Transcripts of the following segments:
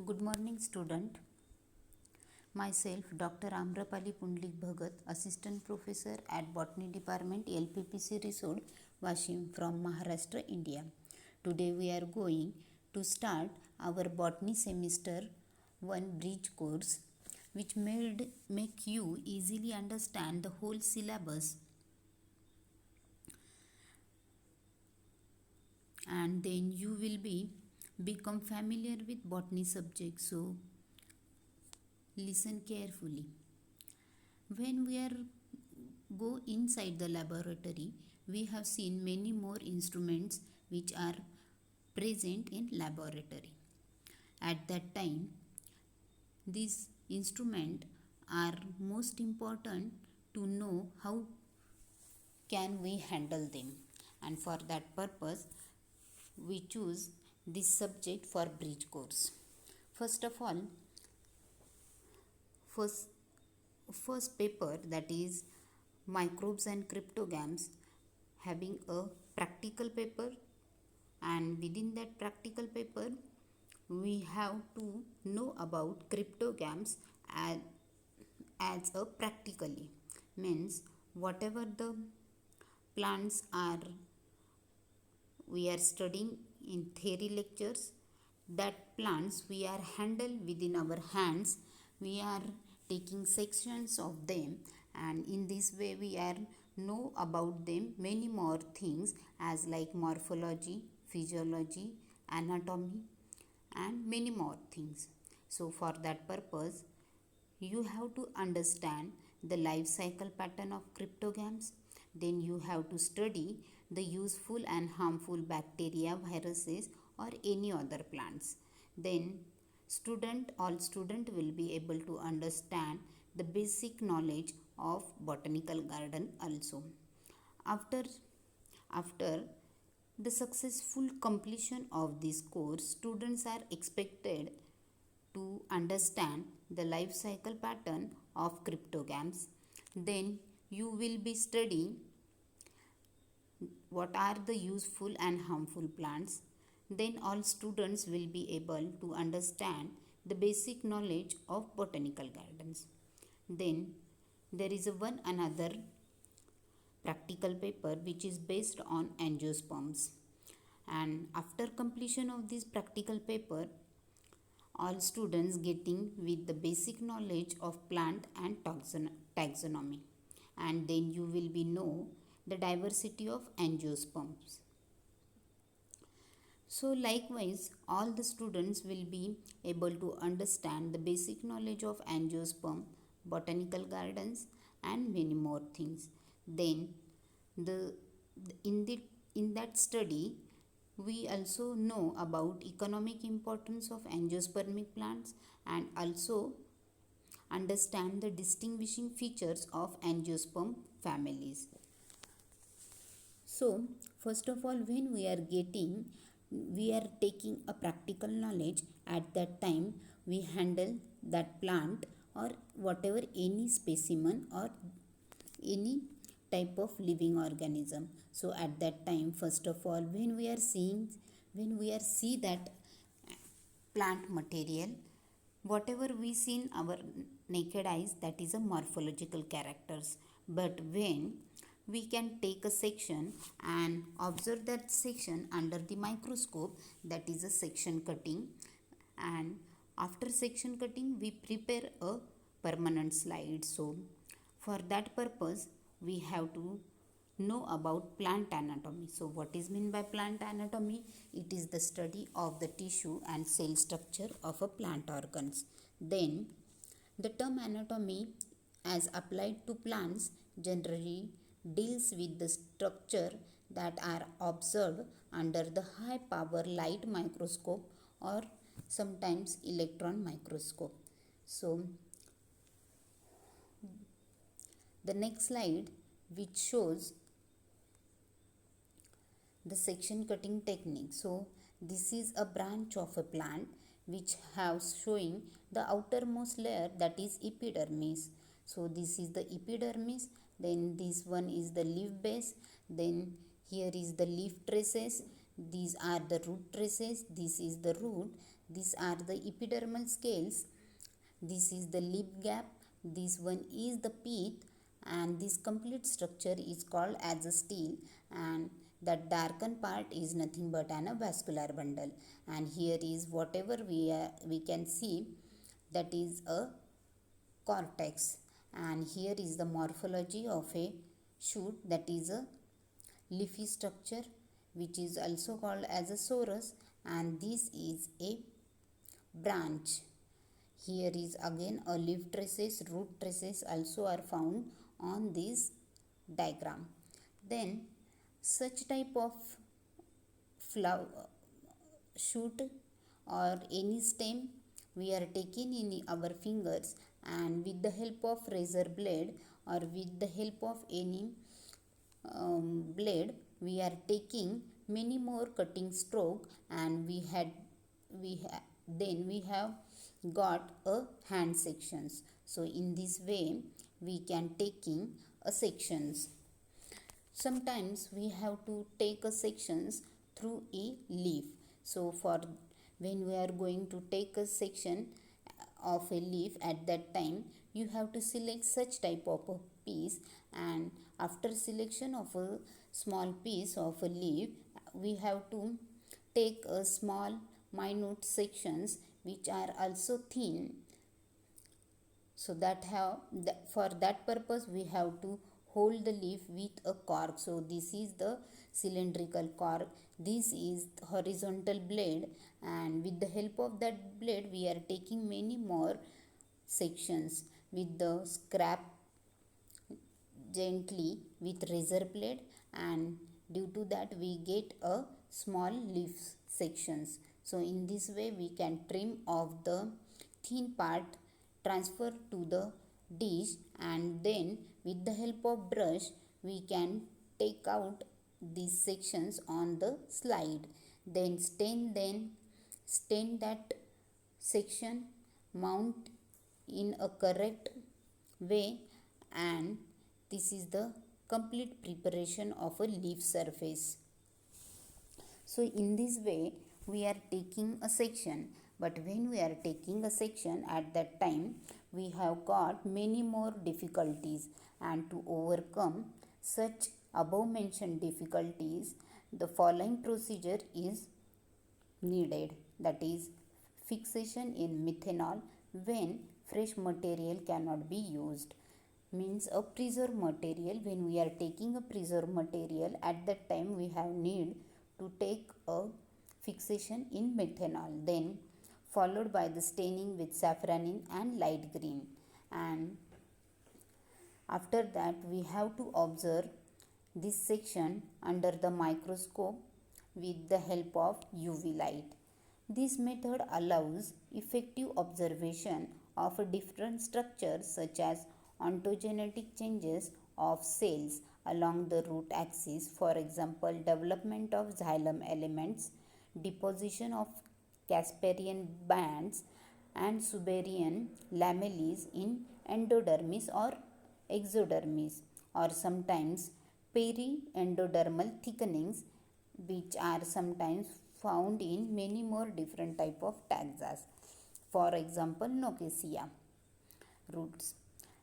Good morning, student. Myself, Dr. Amrapali Pundlik Bhagat, Assistant Professor at Botany Department, LPPC Resort, Washim from Maharashtra, India. Today we are going to start our Botany Semester 1 Bridge course, which make you easily understand the whole syllabus, and then you will become familiar with botany subject. So listen carefully. When we are go inside the laboratory, we have seen many more instruments which are present in laboratory. At that time, these instruments are most important to know how can we handle them, and for that purpose we choose this subject for bridge course. First of all, first first paper, that is microbes and cryptogams, having a practical paper, and within that practical paper we have to know about cryptogams as a practically, means whatever the plants are we are studying in theory lectures, that plants we are handle within our hands, we are taking sections of them, and in this way we are know about them many more things, as like morphology, physiology, anatomy, and many more things. So for that purpose you have to understand the life cycle pattern of cryptogams. Then you have to study the useful and harmful bacteria, viruses, or any other plants. Then all student will be able to understand the basic knowledge of botanical garden also. After after the successful completion of this course, students are expected to understand the life cycle pattern of cryptogams. Then you will be studying what are the useful and harmful plants. Then all students will be able to understand the basic knowledge of botanical gardens. Then there is one another practical paper which is based on angiosperms, and after completion of this practical paper all students getting with the basic knowledge of plant and taxonomy, and then you will be know the diversity of angiosperms. So likewise all the students will be able to understand the basic knowledge of angiosperm, botanical gardens, and many more things. Then the in the in that study we also know about economic importance of angiospermic plants, and also understand the distinguishing features of angiosperm families. So first of all, when we are taking a practical knowledge, at that time we handle that plant or whatever any specimen or any type of living organism. So at that time, first of all, when we are see that plant material, whatever we see in our naked eyes, that is a morphological characters. But when we can take a section and observe that section under the microscope, that is a section cutting, and after section cutting we prepare a permanent slide. So for that purpose we have to know about plant anatomy. So what is meant by plant anatomy? It is the study of the tissue and cell structure of a plant organs. Then the term anatomy as applied to plants generally deals with the structure that are observed under the high power light microscope or sometimes electron microscope. So the next slide, which shows the section cutting technique. So this is a branch of a plant which has showing the outermost layer, that is epidermis. So this is the epidermis, then this one is the leaf base, then here is the leaf traces, These are the root traces. This is the root. These are the epidermal scales. This is the lip gap. This one is the pith, and this complete structure is called as a stele, and that darkened part is nothing but an vascular bundle. And here is whatever we can see, that is a cortex. And here is the morphology of a shoot, that is a leafy structure, which is also called as a sorus, and this is a branch. Here is again a leaf traces, root traces also are found on this diagram. Then such type of flower shoot or any stem we are taking in our fingers, and with the help of razor blade or with the help of any blade, we are taking many more cutting stroke, and then we have got a hand sections. So in this way we can taking a sections. Sometimes we have to take a sections through a leaf. So for when we are going to take a section of a leaf, at that time you have to select such type of a piece, and after selection of a small piece of a leaf, we have to take a small minute sections which are also thin. So for that purpose we have to hold the leaf with a cork. So this is the cylindrical cork, this is horizontal blade, and with the help of that blade we are taking many more sections with the scrap gently with razor blade, and due to that we get a small leaf sections. So in this way we can trim off the thin part, transfer to the dish, and then with the help of brush we can take out these sections on the slide, then stain that section, mount in a correct way, and this is the complete preparation of a leaf surface. So in this way we are taking a section, but when we are taking a section, at that time we have got many more difficulties, and to overcome such above mentioned difficulties, the following procedure is needed, that is fixation in methanol when fresh material cannot be used. Means a preserved material, when we are taking a preserved material, at that time we have need to take a fixation in methanol, then followed by the staining with safranin and light green, and after that we have to observe this section under the microscope with the help of UV light. This method allows effective observation of different structures such as ontogenetic changes of cells along the root axis, for example development of xylem elements, deposition of Casparian bands and Suberian lamellae in endodermis or exodermis, or sometimes peri-endodermal thickenings, which are sometimes found in many more different type of taxa. For example, Nocasia roots.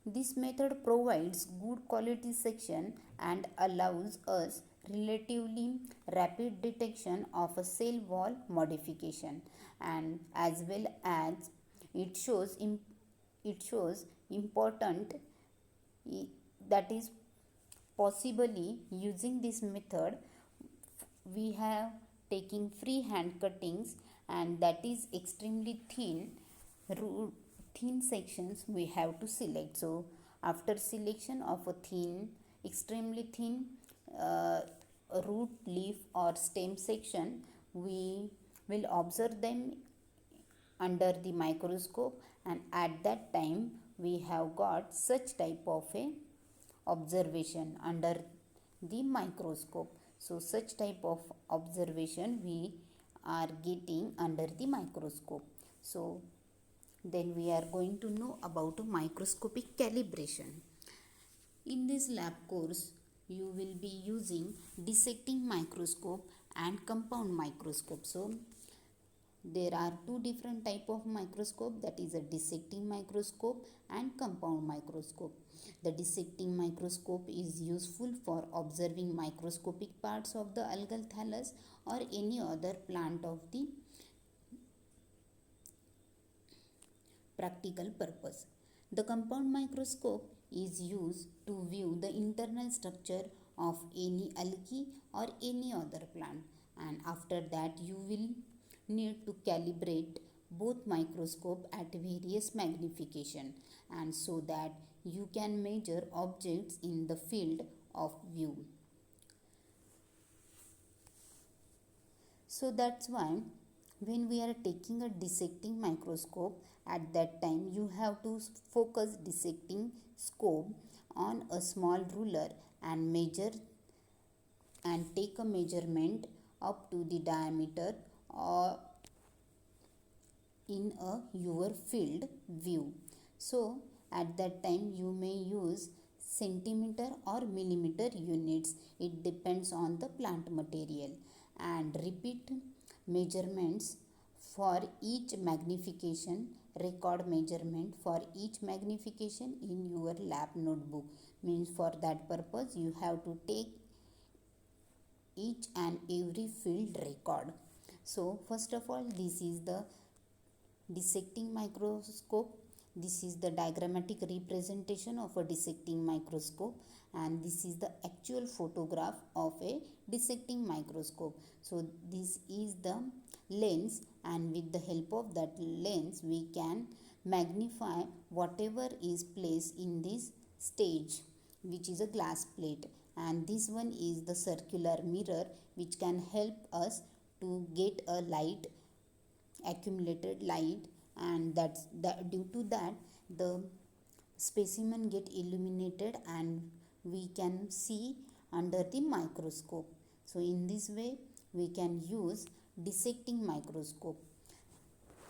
This method provides good quality section and allows us relatively rapid detection of a cell wall modification, and as well as it shows important that is possibly using this method we have taking free hand cuttings, and that is extremely thin sections we have to select. So after selection of a extremely thin root, leaf or stem section, we will observe them under the microscope, and at that time we have got such type of a observation under the microscope. So such type of observation we are getting under the microscope. So then we are going to know about a microscopic calibration. In this lab course you will be using dissecting microscope and compound microscope. So there are two different type of microscope, that is a dissecting microscope and compound microscope. The dissecting microscope is useful for observing microscopic parts of the algal thallus or any other plant of the practical purpose. The compound microscope is used to view the internal structure of any algae or any other plant, and after that you will need to calibrate both microscope at various magnification, and so that you can measure objects in the field of view. So that's why when we are taking a dissecting microscope, at that time you have to focus dissecting scope on a small ruler and measure and take a measurement up to the diameter or in a your field view. So at that time you may use centimeter or millimeter units, it depends on the plant material, and repeat measurements for each magnification, record measurement for each magnification in your lab notebook. Means for that purpose you have to take each and every field record. So first of all, this is the dissecting microscope. This is the diagrammatic representation of a dissecting microscope, and this is the actual photograph of a dissecting microscope. So this is the lens, and with the help of that lens we can magnify whatever is placed in this stage, which is a glass plate, and this one is the circular mirror which can help us to get a light, accumulated light, and that's that due to that the specimen get illuminated and we can see under the microscope. So in this way we can use dissecting microscope.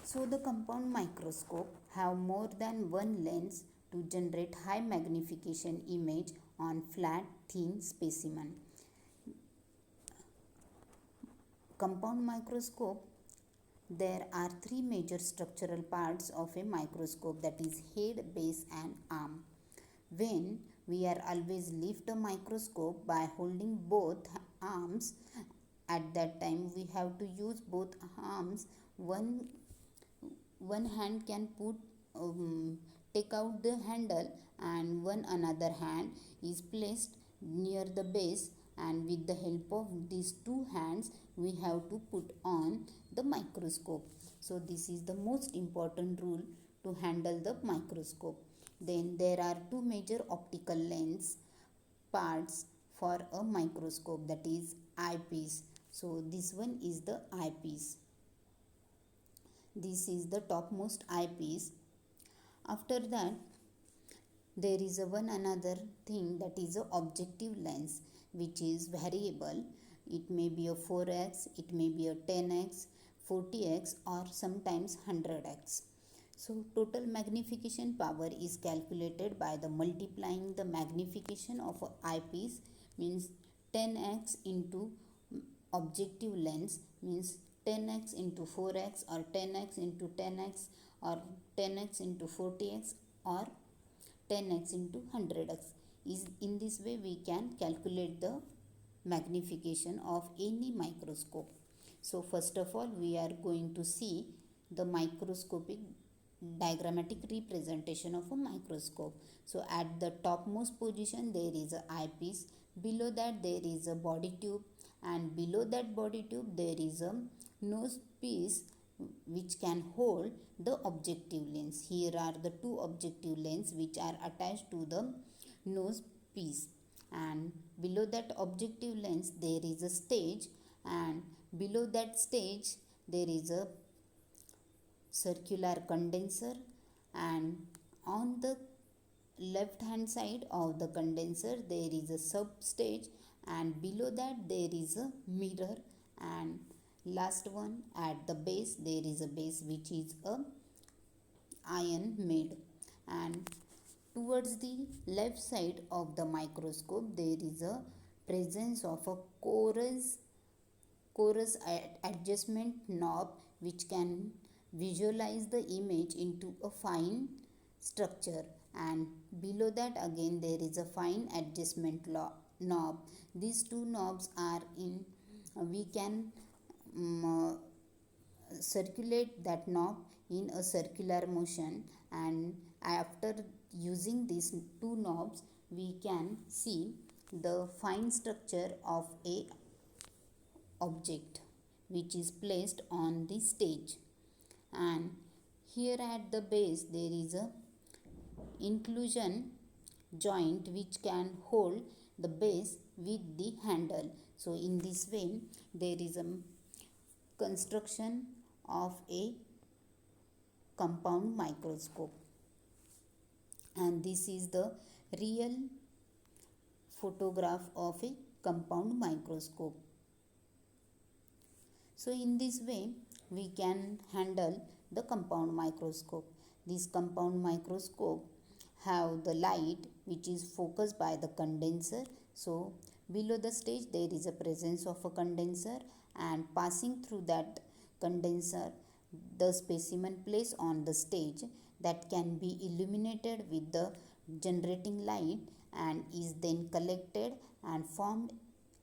So the compound microscope have more than one lens to generate high magnification image on flat thin specimen. Compound microscope, there are three major structural parts of a microscope, that is head, base and arm. When we are always lift a microscope by holding both arms, at that time we have to use both arms. One hand can take out the handle, and one another hand is placed near the base, and with the help of these two hands we have to put on the microscope. So this is the most important rule to handle the microscope. Then there are two major optical lens parts for a microscope, that is eyepiece. So this one is the eyepiece. This is the topmost eyepiece. After that there is a one another thing, that is a objective lens, which is variable. It may be a 4x, it may be a 10x, 40x or sometimes 100x. So total magnification power is calculated by the multiplying the magnification of a eyepiece, means 10x into objective lens, means 10x into 4x or 10x into 10x or 10x into 40x or 10x into 100x. Is in this way we can calculate the magnification of any microscope. So first of all we are going to see the microscopic diagrammatic representation of a microscope. So at the topmost position there is a eyepiece, below that there is a body tube, and below that body tube there is a nose piece which can hold the objective lens. Here are the two objective lens which are attached to the nose piece, and below that objective lens there is a stage, and below that stage there is a circular condenser, and on the left hand side of the condenser there is a sub stage, and below that there is a mirror, and last one at the base there is a base which is a iron made. And towards the left side of the microscope there is a presence of a coarse chorus adjustment knob which can visualize the image into a fine structure, and below that again there is a fine adjustment knob. These two knobs are in we can um, circulate that knob in a circular motion, and after using these two knobs we can see the fine structure of a object which is placed on the stage. And here at the base there is a inclusion joint which can hold the base with the handle. So in this way there is a construction of a compound microscope, and this is the real photograph of a compound microscope. So in this way we can handle the compound microscope. This compound microscope have the light which is focused by the condenser. So below the stage there is a presence of a condenser, and passing through that condenser the specimen placed on the stage that can be illuminated with the generating light and is then collected and formed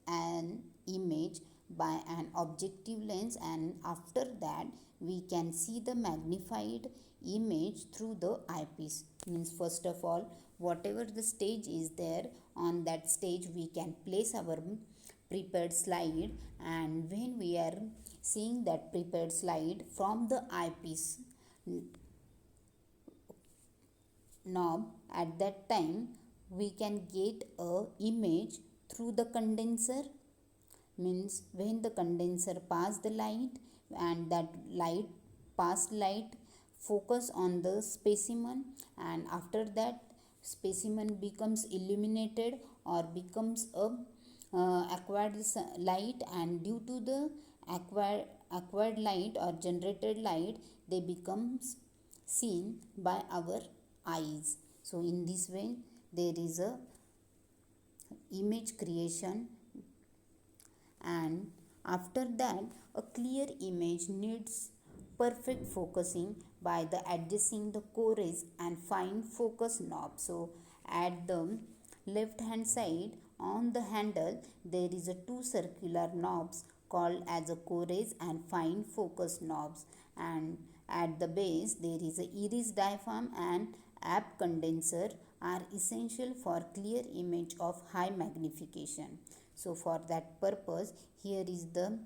an image by an objective lens, and after that we can see the magnified image through the eyepiece. Means first of all whatever the stage is there, on that stage we can place our prepared slide, and when we are seeing that prepared slide from the eyepiece knob, at that time we can get a image through the condenser. Means when the condenser pass the light and that light passed light focus on the specimen, and after that specimen becomes illuminated or becomes a acquired light, and due to the acquired light or generated light they becomes seen by our eyes. So in this way there is a image creation, and after that a clear image needs perfect focusing by the adjusting the chorus and fine focus knob. So at the left hand side on the handle there is a two circular knobs called as a chorus and fine focus knobs, and at the base there is a iris diaphragm and app condenser are essential for clear image of high magnification. So for that purpose here is the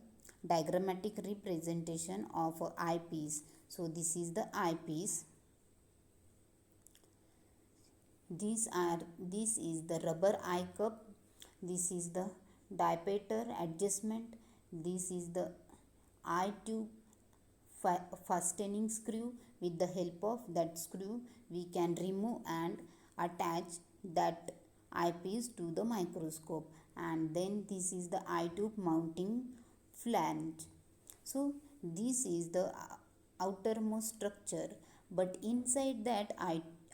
diagrammatic representation of a eyepiece. So this is the eyepiece. This is the rubber eye cup. This is the diopter adjustment. This is the eye tube fastening screw. With the help of that screw we can remove and attach that eyepiece to the microscope, and then this is the eye tube mounting flange. So this is the outermost structure, but inside that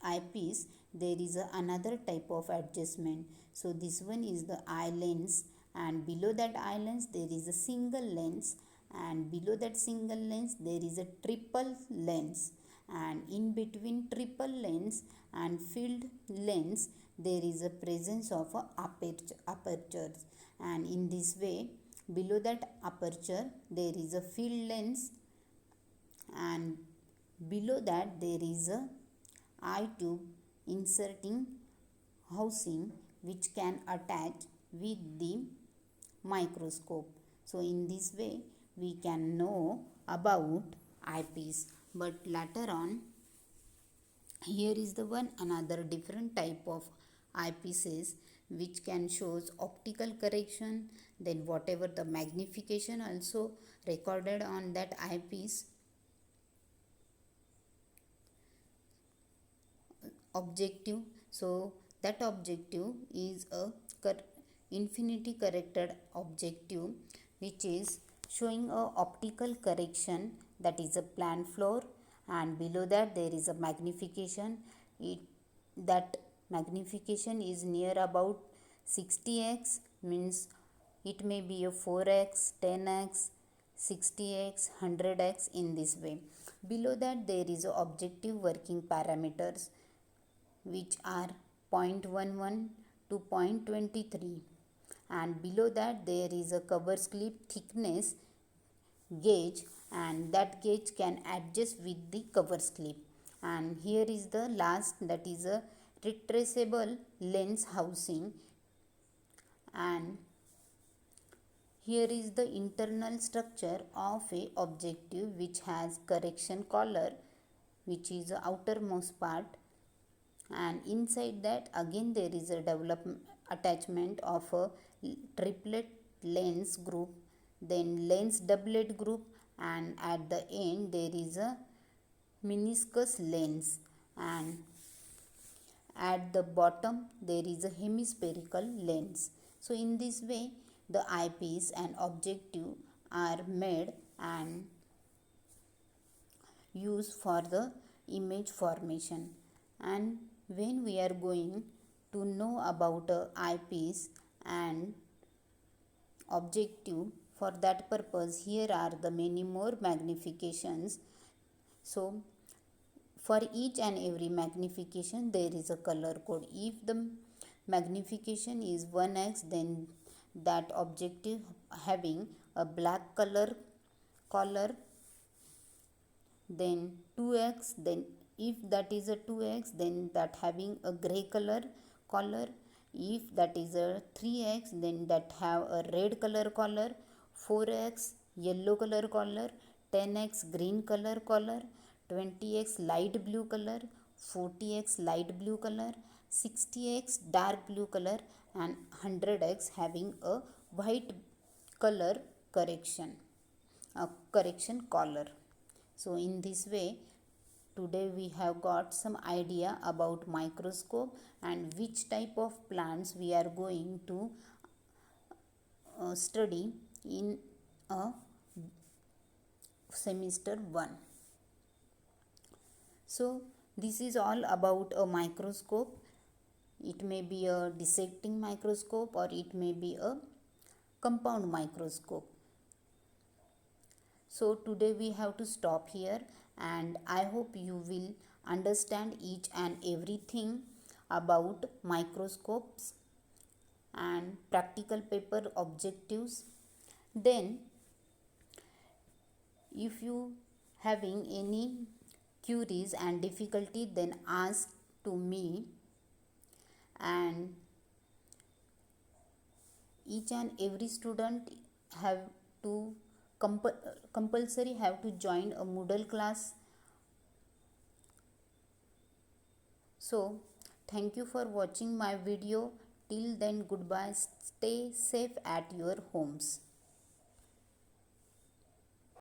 eyepiece there is another type of adjustment. So this one is the eye lens, and below that eye lens there is a single lens, and below that single lens there is a triple lens, and in between triple lens and filled lens there is a presence of a apertures, and in this way below that aperture there is a filled lens, and below that there is a eye tube inserting housing which can attach with the microscope. So in this way we can know about eyepiece. But later on here is the one another different type of eyepieces which can shows optical correction, then whatever the magnification also recorded on that eyepiece. Objective. So that objective is a infinity corrected objective which is showing a optical correction, that is a plan floor, and below that there is a magnification. That magnification is near about 60x, means It may be a 4x, 10x, 60x, 100x in this way. Below that there is a objective working parameters which are 0.11 to 0.23, and below that there is a cover slip thickness gauge, and that gauge can adjust with the cover slip. And here is the last, that is a retraceable lens housing, and here is the internal structure of a objective which has correction collar, which is the outermost part, and inside that again there is a development attachment of a triplet lens group, then lens doublet group, and at the end there is a meniscus lens, and at the bottom there is a hemispherical lens. So in this way the eyepiece and objective are made and used for the image formation. And when we are going to know about a eyepiece and objective, for that purpose here are the many more magnifications. So for each and every magnification there is a color code. If the magnification is 1x, then that objective having a black color, then 2x, then if that is a 2x, then that having a gray color, if that is a 3x, then that have a red color, 4x yellow color, 10x green color, 20x light blue color, 40x light blue color, 60x dark blue color, and 100x having a white color correction color. So in this way today we have got some idea about microscope and which type of plants we are going to study in a semester 1. So this is all about a microscope. It may be a dissecting microscope or it may be a compound microscope. So today we have to stop here, and I hope you will understand each and everything about microscopes and practical paper objectives. Then if you having any queries and difficulty, then ask to me, and each and every student have to compulsory have to join a Moodle class. So thank you for watching my video. Till then, goodbye. Stay safe at your homes.